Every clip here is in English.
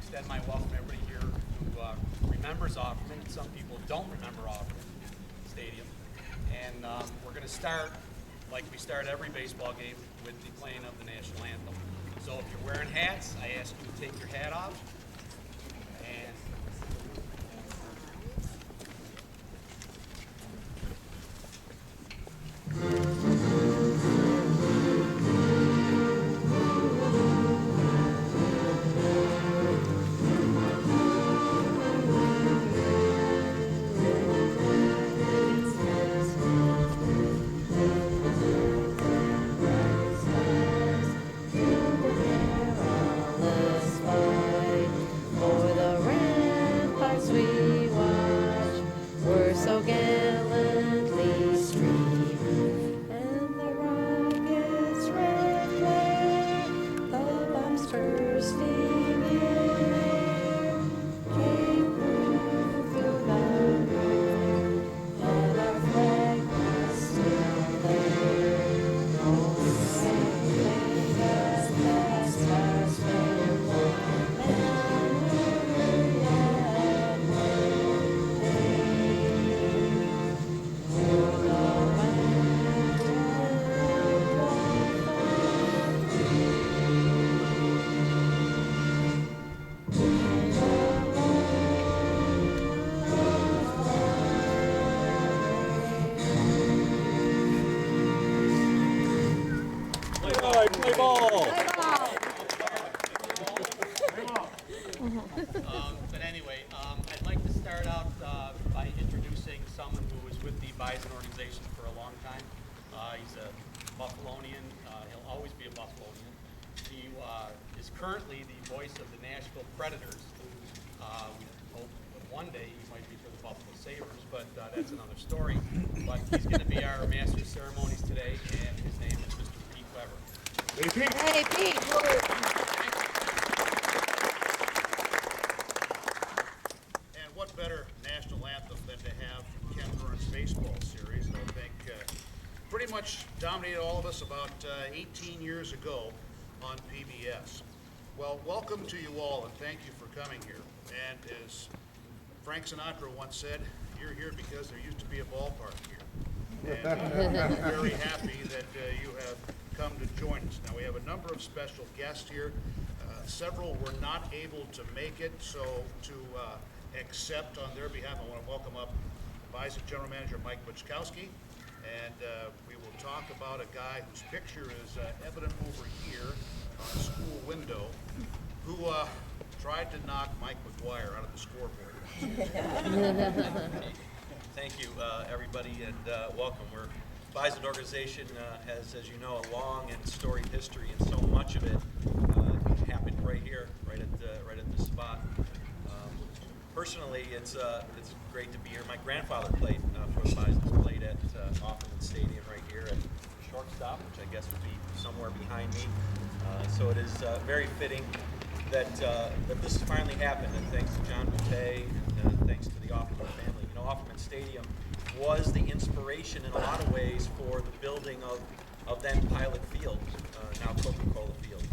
extend my welcome to everybody here who remembers Offermann. Some people don't remember Offermann Stadium. And we're going to start, like we start every baseball game, with the playing of the national anthem. So if you're wearing hats, I ask you to take your hat off. And But anyway, I'd like to start out by introducing someone who was with the Bison organization for a long time. He's a Buffalonian. He'll always be a Buffalonian. He is currently the voice of the Nashville Predators. We hope that one day he might be for the Buffalo Sabres, but that's another story. But he's going to be our master of ceremonies today, and his name is Mr. Pete Weber. Hey, Pete. Hey, Pete. And what better national anthem than to have Ken Burns' baseball series, I think pretty much dominated all of us about 18 years ago on PBS. Well, welcome to you all, and thank you for coming here. And as Frank Sinatra once said, you're here because there used to be a ballpark here. And we're very happy that you have come to join us. Now, we have a number of special guests here. Several were not able to make it, so to accept on their behalf, I want to welcome up Bison General Manager Mike Buczkowski, and we will talk about a guy whose picture is evident over here on a school window, who tried to knock Mike McGuire out of the scoreboard. Thank you, everybody, and welcome. We're Bison organization has, as you know, a long and storied history, and so much of it happened right here, right at this spot. Personally, it's great to be here. My grandfather played for the Bison, played at Offermann Stadium right here at shortstop, which I guess would be somewhere behind me. So it is very fitting that this has finally happened, and thanks to John Boutte and thanks to the Offermann family. You know, Offermann Stadium was the inspiration in a lot of ways for the building of then Pilot Field, now Coca-Cola Field.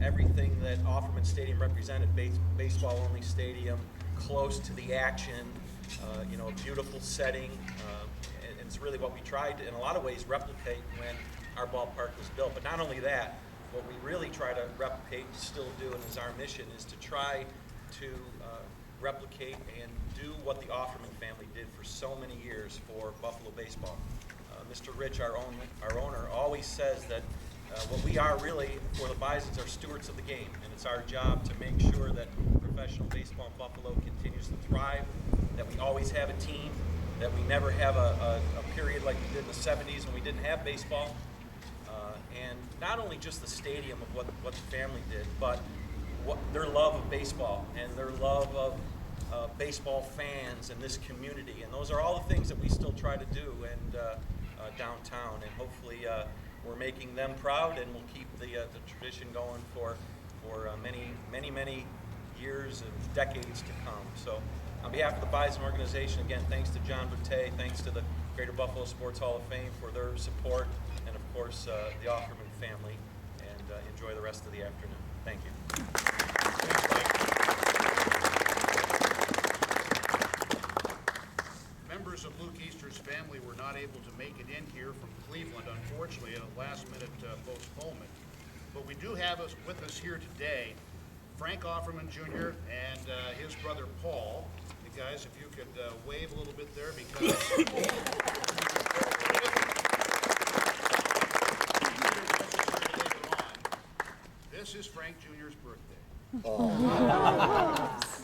Everything that Offermann Stadium represented, baseball-only stadium, close to the action, a beautiful setting, and it's really what we tried to, in a lot of ways, replicate when our ballpark was built. But not only that, what we really try to replicate, and still do, and is our mission, is to try to replicate and do what the Offermann family did for so many years for Buffalo baseball. Mr. Rich, our owner, always says that what we are really for the Bisons are stewards of the game, and it's our job to make sure that professional baseball in Buffalo continues to thrive, that we always have a team, that we never have a period like we did in the 70s when we didn't have baseball, and not only just the stadium of what the family did, but their love of baseball and their love of baseball fans and this community, and those are all the things that we still try to do and downtown, and hopefully we're making them proud, and we'll keep the tradition going for many years and decades to come. So on behalf of the Bison organization, again, thanks to John Boutte, thanks to the Greater Buffalo Sports Hall of Fame for their support, and of course the Offermann family, and enjoy the rest of the afternoon. Thank you. Members of Luke Easter's family were not able to make it in here from Cleveland, unfortunately, at a last-minute postponement. But we do have with us here today Frank Offermann Jr. and his brother Paul. Hey guys, if you could wave a little bit there, because this is Frank Jr.'s birthday.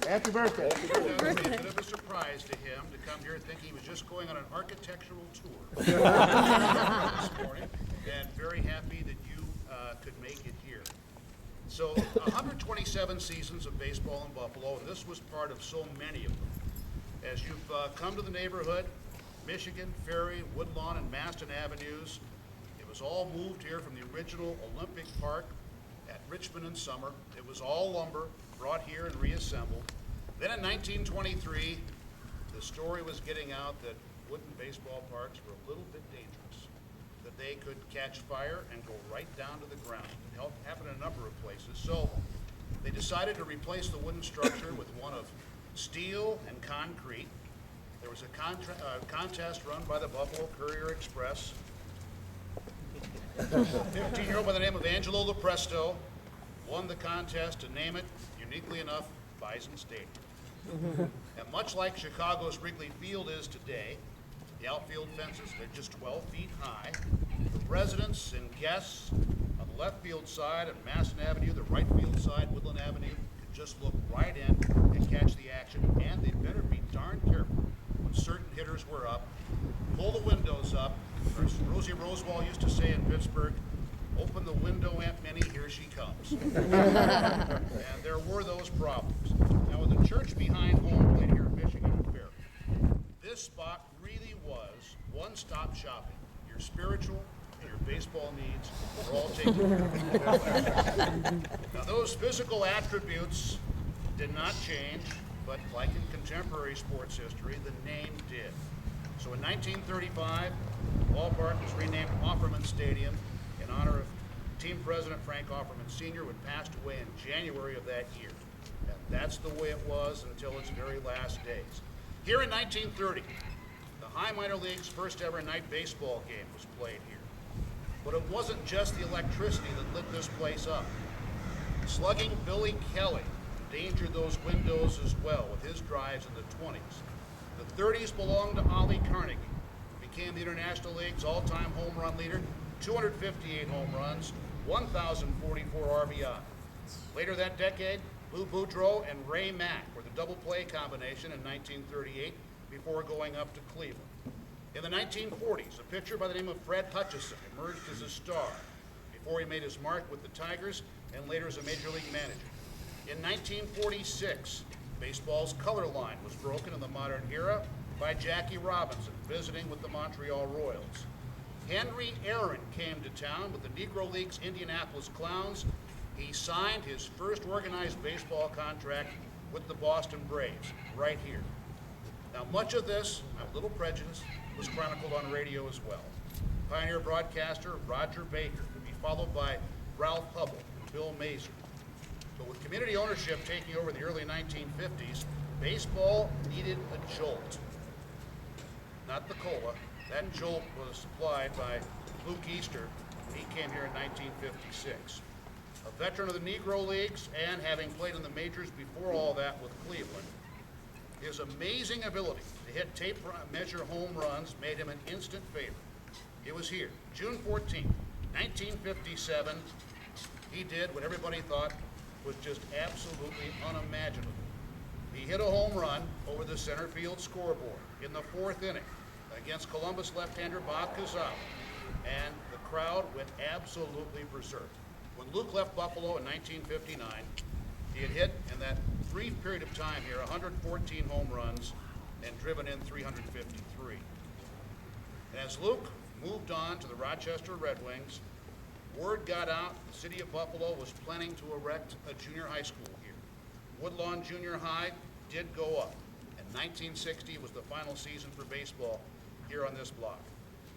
Happy birthday. It was a bit of a surprise to him to come here thinking he was just going on an architectural tour this morning, and very happy that you could make it here. So 127 seasons of baseball in Buffalo, and this was part of so many of them. As you've come to the neighborhood, Michigan, Ferry, Woodlawn, and Maston Avenues, it was all moved here from the original Olympic Park at Richmond in summer. It was all lumber, brought here and reassembled. Then in 1923, the story was getting out that wooden baseball parks were a little bit dangerous, that they could catch fire and go right down to the ground. It happened in a number of places. So they decided to replace the wooden structure with one of steel and concrete. There was a contest run by the Buffalo Courier Express. 15-year-old by the name of Angelo Lopresto won the contest to name it, uniquely enough, Bison Stadium. And much like Chicago's Wrigley Field is today, the outfield fences, they're just 12 feet high. The residents and guests on the left field side of Maston Avenue, the right field side, Woodland Avenue, could just look right in and catch the action. And they better be darn careful when certain hitters were up. Pull the windows up. As Rosie Rosewall used to say in Pittsburgh, open the window, Aunt Minnie, here she comes. And there were those problems. Now with the church behind home plate here in Michigan and Fair, this spot really was one-stop shopping. Your spiritual and your baseball needs were all taken care of. Now those physical attributes did not change, but like in contemporary sports history, the name did. So in 1935, the ballpark was renamed Offermann Stadium in honor of team president Frank Offermann Sr., who had passed away in January of that year. And that's the way it was until its very last days. Here in 1930, the High Minor League's first ever night baseball game was played here. But it wasn't just the electricity that lit this place up. Slugging Billy Kelly endangered those windows as well with his drives in the 20s. The 30s belonged to Ollie Carnegie, who became the International League's all-time home run leader, 258 home runs, 1,044 RBI. Later that decade, Lou Boudreau and Ray Mack were the double play combination in 1938 before going up to Cleveland. In the 1940s, a pitcher by the name of Fred Hutchison emerged as a star before he made his mark with the Tigers and later as a major league manager. In 1946, baseball's color line was broken in the modern era by Jackie Robinson visiting with the Montreal Royals. Henry Aaron came to town with the Negro League's Indianapolis Clowns. He signed his first organized baseball contract with the Boston Braves right here. Now much of this, I'm a little prejudiced, was chronicled on radio as well. Pioneer broadcaster Roger Baker would be followed by Ralph Hubble and Bill Mazer. But with community ownership taking over the early 1950s, baseball needed a jolt. Not the cola. That jolt was supplied by Luke Easter when he came here in 1956. A veteran of the Negro Leagues and having played in the majors before all that with Cleveland, his amazing ability to hit tape measure home runs made him an instant favorite. It was here, June 14, 1957, he did what everybody thought was just absolutely unimaginable. He hit a home run over the center field scoreboard in the fourth inning against Columbus left-hander Bob Cazal, and the crowd went absolutely berserk. When Luke left Buffalo in 1959, he had hit in that brief period of time here 114 home runs and driven in 353. And as Luke moved on to the Rochester Red Wings, word got out the city of Buffalo was planning to erect a junior high school here. Woodlawn Junior High did go up, and 1960 was the final season for baseball here on this block.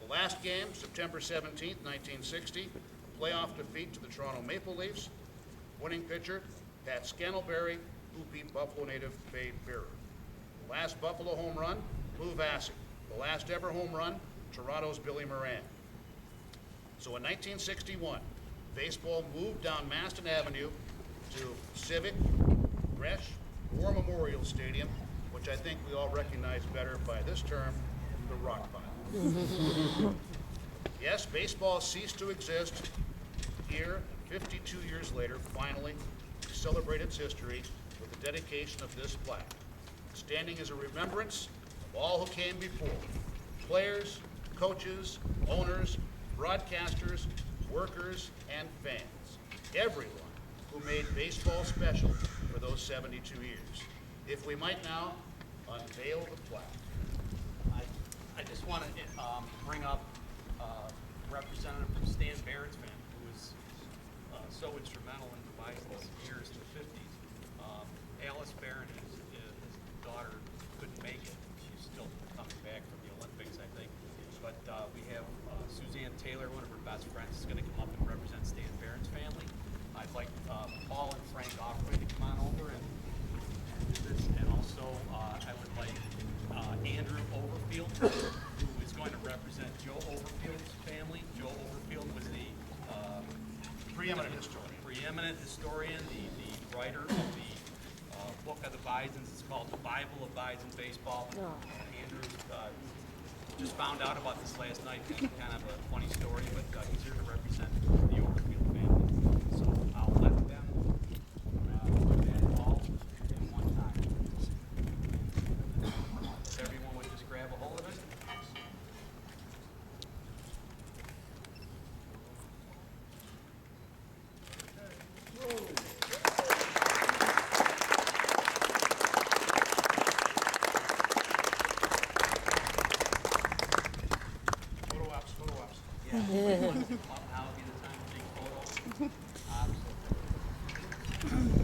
The last game, September 17th, 1960, a playoff defeat to the Toronto Maple Leafs. Winning pitcher, Pat Scantlebury, who beat Buffalo native Babe Bearer. The last Buffalo home run, Lou Vassy. The last ever home run, Toronto's Billy Moran. So in 1961, baseball moved down Maston Avenue to Civic, Resch, War Memorial Stadium, which I think we all recognize better by this term, the rock pile. Yes, baseball ceased to exist here 52 years later. Finally, we celebrate its history with the dedication of this plaque, standing as a remembrance of all who came before, players, coaches, owners, broadcasters, workers, and fans, everyone who made baseball special for those 72 years. If we might now unveil the plaque. I just want to bring up Representative from Stan Barrett's family, who was so instrumental in devising this years in the 50s. Alice Barrett, his daughter, couldn't make it. She's still coming back from the Olympics, I think. But we have Suzanne Taylor, one of her best friends, is going to come up and represent Stan Barrett's family. I'd like Paul and Frank Offermann to come on over and do this. And also, I would like Andrew Overfield, who is going to represent Joe Overfield's family. Joe Overfield was the Preeminent historian. The writer of the book of the Bisons. It's called The Bible of Bison Baseball. Andrew just found out about this last night. Kind of a funny story, but he's here to represent the Overfield family. So I'll let them do that all in one time. If everyone would just grab a hold of it. Photo ops. Yeah. Now would be the time to take photos. Absolutely.